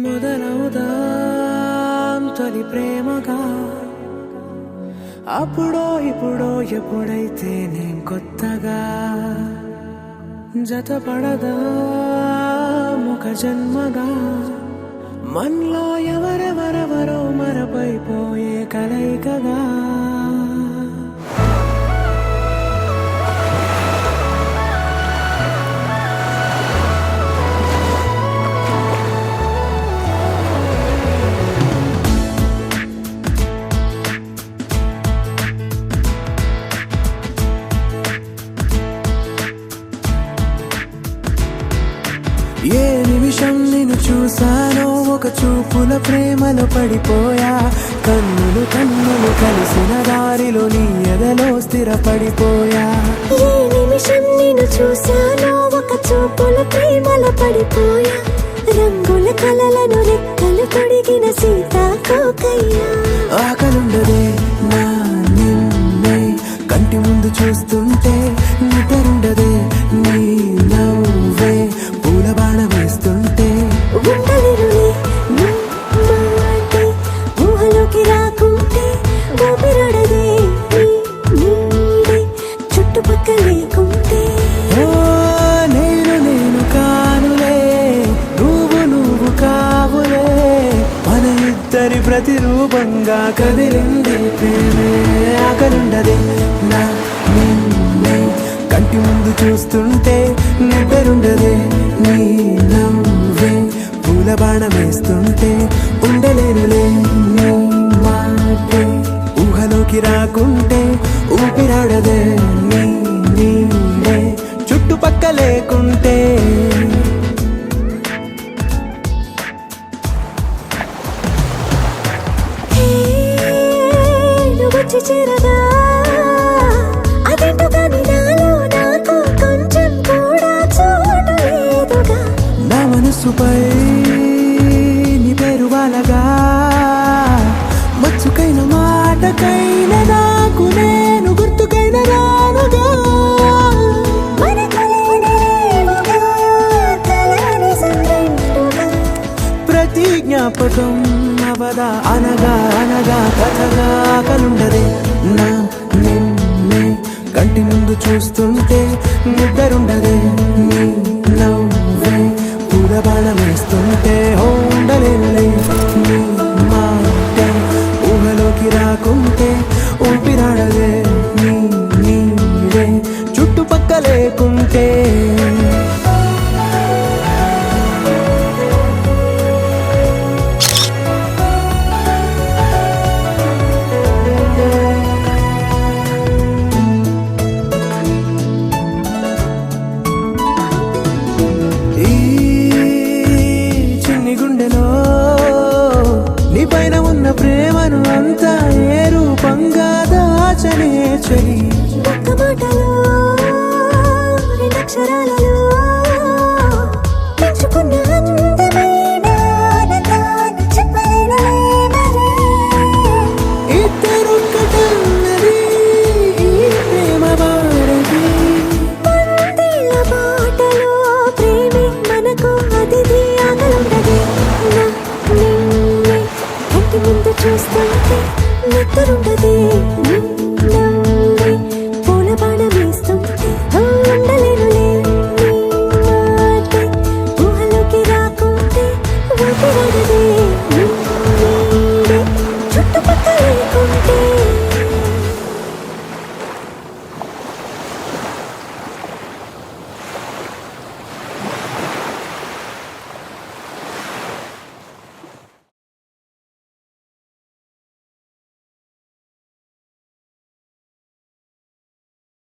మొదలవుదాం తొలి ప్రేమగా అప్పుడో ఇప్పుడో ఎప్పుడైతే నేను కొత్తగా జతపడదా ఒక జన్మగా మనలో ఎవరెవరెవరో మరపైపోయే కలయికగా ఏ నిమిషం నిన్ను చూసానో ఒక చూపుల ప్రేమలో పడిపోయా కన్నులు కన్నులు కలిసిన దారిలో నీ ఎదలో స్థిరపడిపోయా ఏ నిమిషం నిన్ను చూసానో ఒక చూపుల ప్రేమలో పడిపోయా రంగుల కలలను రెక్కలు తొడిగిన సీతాకోకయ్యా ఆకలుండదే నా నిన్నే కంటి ముందు చూస్తుంటే నిద్రుండదే నీ నవ్వే పూల బాణ వేస్తుంటే ఉండలేనులే నీ మాటే ఊహలోకి రాకుంటే ఊపిరాడదే నీ నీడే చుట్టుపక్కల లేకుంటే ఓ నేను కానులే నువ్వు కావులే మన ఇద్దరి ప్రతిరూపంగా కదిలింది ప్రేమే ఆకలుండదే నా నిన్నే కంటి ముందు చూస్తుంటే నిద్రుండదే నీ నవ్వే పూల బాణ వేస్తుంటే ఉండలేనులే నీ మాటే ఊహలోకి రాకుంటే ఊపిరాడదే నీ నీడే చుట్టుపక్క లేకుంటే వచ్చి చేరగా అదేంటో కానీ నాలో నాకు కొంచెం కూడా చోటు లేదుగా నా మనసుపై నీ పేరు వాలగా మచ్చుకైన మాటకైన నాకు నేను గుర్తుకైన రానుగా మన కలనేముగా కలని సందెంటుగా ప్రతి జ్ఞాపకం అవదా అనగా అనగా కథగా కలుండదే నా నిన్నే కంటి ముందు చూస్తుంటే నిద్రుండదే నీ నవ్వే పూల బాణ వేస్తుంటే ఉండలేనులే నీ మాటే ఊహలోకి రాకుంటే ఊపిరాడదే నీ నీడే చుట్టుపక్క లేకుంటే నీపైన ఉన్న ప్రేమను అంతా ఏ రూపంగా దాచనే చలి ఒక్క మాటలో రెండక్షరాలలో పెంచుకున్న అందమైన ఆనందాన్ని చెప్పలేనులే మరి. ఇద్దరొక్కటన్నది ఈ ప్రేమ భారతి పందిళ్ళ బాటలో ప్రేమే మనకు అతిథి ఆకలుండదే నా నిన్నే కంటి ముందు చూస్తుంటే నిద్రుండదే